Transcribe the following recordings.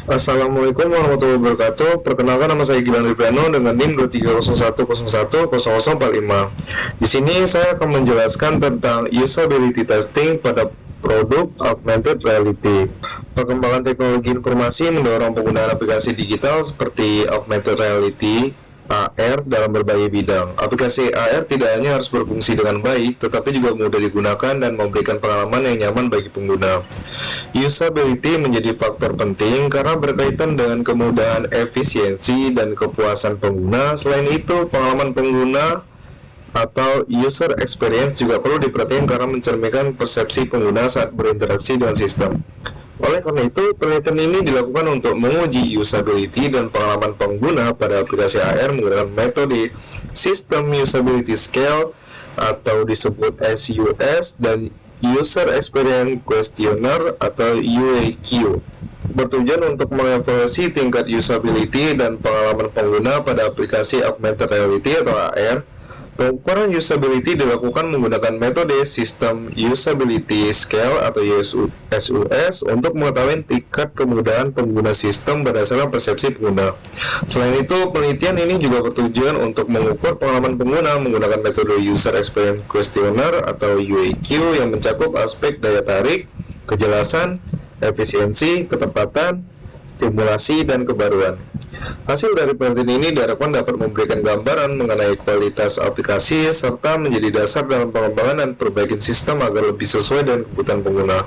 Assalamualaikum warahmatullahi wabarakatuh. Perkenalkan, nama saya Gilang Ripriano dengan NIM 2301010045. Di sini saya akan menjelaskan tentang usability testing pada produk augmented reality. Perkembangan teknologi informasi mendorong penggunaan aplikasi digital seperti augmented reality AR dalam berbagai bidang. Aplikasi AR tidak hanya harus berfungsi dengan baik, tetapi juga mudah digunakan dan memberikan pengalaman yang nyaman bagi pengguna. Usability menjadi faktor penting karena berkaitan dengan kemudahan, efisiensi, dan kepuasan pengguna. Selain itu, pengalaman pengguna atau user experience juga perlu diperhatikan karena mencerminkan persepsi pengguna saat berinteraksi dengan sistem. Oleh karena itu, penelitian ini dilakukan untuk menguji usability dan pengalaman pengguna pada aplikasi AR menggunakan metode System Usability Scale atau disebut SUS dan User Experience Questionnaire atau UAQ, bertujuan untuk mengevaluasi tingkat usability dan pengalaman pengguna pada aplikasi augmented reality atau AR. Pengukuran usability dilakukan menggunakan metode System Usability Scale atau SUS untuk mengetahui tingkat kemudahan pengguna sistem berdasarkan persepsi pengguna. Selain itu, penelitian ini juga bertujuan untuk mengukur pengalaman pengguna menggunakan metode User Experience Questionnaire atau UAQ yang mencakup aspek daya tarik, kejelasan, efisiensi, ketepatan, stimulasi, dan kebaruan. Hasil dari penelitian ini diharapkan dapat memberikan gambaran mengenai kualitas aplikasi serta menjadi dasar dalam pengembangan dan perbaikan sistem agar lebih sesuai dengan kebutuhan pengguna.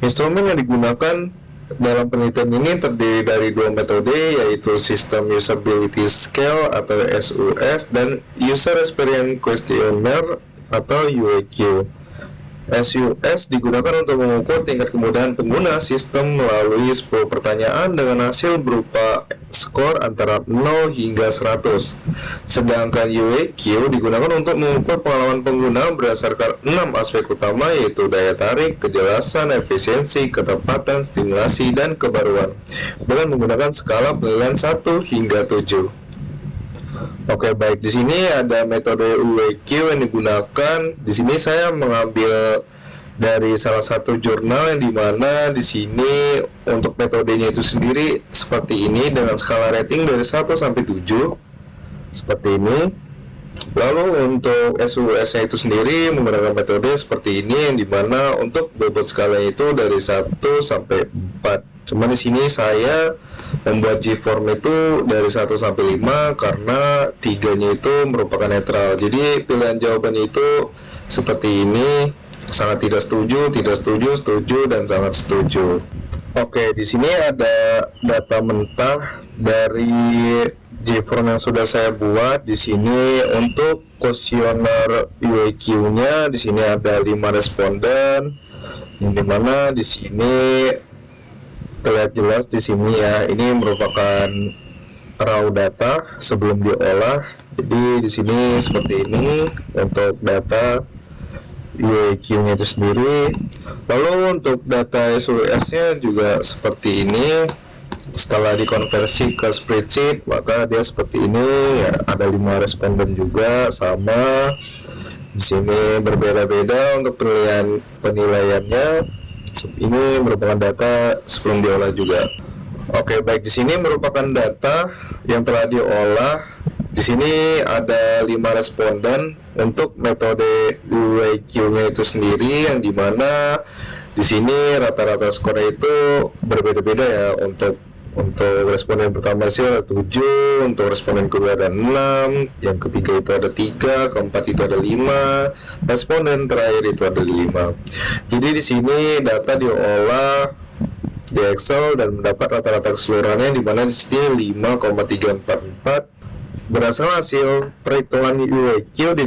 Instrumen yang digunakan dalam penelitian ini terdiri dari dua metode, yaitu System Usability Scale atau SUS dan User Experience Questionnaire atau UAQ. SUS digunakan untuk mengukur tingkat kemudahan pengguna sistem melalui 10 pertanyaan dengan hasil berupa skor antara 0 hingga 100. Sedangkan UAQ digunakan untuk mengukur pengalaman pengguna berdasarkan 6 aspek utama, yaitu daya tarik, kejelasan, efisiensi, ketepatan, stimulasi, dan kebaruan, dengan menggunakan skala penilaian 1 hingga 7. Oke, baik. Di sini ada metode UAQ yang digunakan. Di sini saya mengambil dari salah satu jurnal yang dimana di sini untuk metodenya itu sendiri seperti ini dengan skala rating dari 1 sampai 7 seperti ini. Lalu untuk SUS-nya itu sendiri menggunakan metode seperti ini yang dimana untuk bobot skalanya itu dari 1 sampai 4. Cuma di sini saya membuat G-form itu dari 1 sampai 5 karena 3-nya itu merupakan netral. Jadi pilihan jawabannya itu seperti ini: sangat tidak setuju, tidak setuju, setuju, dan sangat setuju. Oke, di sini ada data mentah dari J-form yang sudah saya buat. Di sini untuk kuesioner UAQ-nya di sini ada 5 responden, yang dimana di sini terlihat jelas di sini ya, ini merupakan raw data sebelum diolah. Jadi di sini seperti ini untuk data UAQ-nya itu sendiri. Lalu untuk data SUS-nya juga seperti ini. Setelah dikonversi ke spreadsheet, maka dia seperti ini ya, ada 5 responden juga sama. Di sini berbeda-beda untuk penilaiannya. Ini merupakan data sebelum diolah juga. Oke, baik. Di sini merupakan data yang telah diolah. Di sini ada 5 responden untuk metode UAQ-nya itu sendiri, yang dimana di sini rata-rata skornya itu berbeda-beda ya. Untuk responden pertama sih ada 7, untuk responden kedua ada 6, yang ketiga itu ada 3, keempat itu ada 5, responden terakhir itu ada 5. Jadi di sini data diolah di Excel dan mendapat rata-rata keseluruhannya, di mana di sini 5,344. Berdasarkan hasil perhitungan UAQ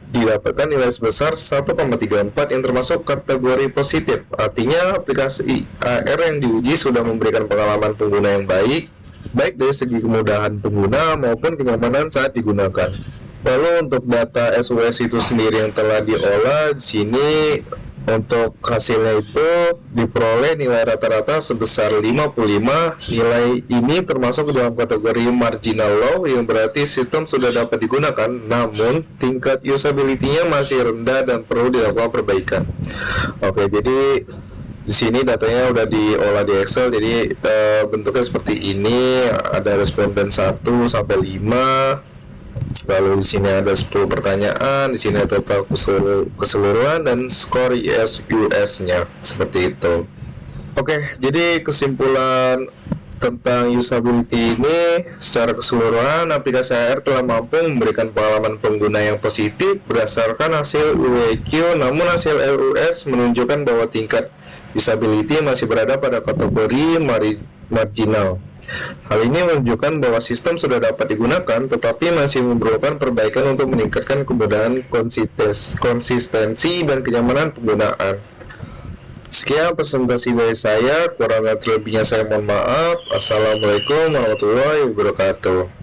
didapatkan nilai sebesar 1,34 yang termasuk kategori positif. Artinya aplikasi AR yang diuji sudah memberikan pengalaman pengguna yang baik dari segi kemudahan pengguna maupun kenyamanan saat digunakan. Lalu untuk data SUS itu sendiri yang telah diolah, di sini untuk hasilnya itu diperoleh nilai rata-rata sebesar 55. Nilai ini termasuk dalam kategori marginal low, yang berarti sistem sudah dapat digunakan, namun tingkat usability-nya masih rendah dan perlu dilakukan perbaikan. Oke, jadi Di sini datanya udah diolah di Excel, jadi bentuknya seperti ini. Ada responden 1 sampai 5. Lalu di sini ada 10 pertanyaan, di sini ada total keseluruhan dan skor US-nya seperti itu. Oke, jadi kesimpulan tentang usability ini, secara keseluruhan aplikasi AR telah mampu memberikan pengalaman pengguna yang positif berdasarkan hasil UEQ, namun hasil LUS menunjukkan bahwa tingkat usability masih berada pada kategori marginal. Hal ini menunjukkan bahwa sistem sudah dapat digunakan, tetapi masih memerlukan perbaikan untuk meningkatkan kemudahan, konsistensi, dan kenyamanan penggunaan. Sekian presentasi dari saya, kurang dan lebihnya saya mohon maaf. Assalamualaikum warahmatullahi wabarakatuh.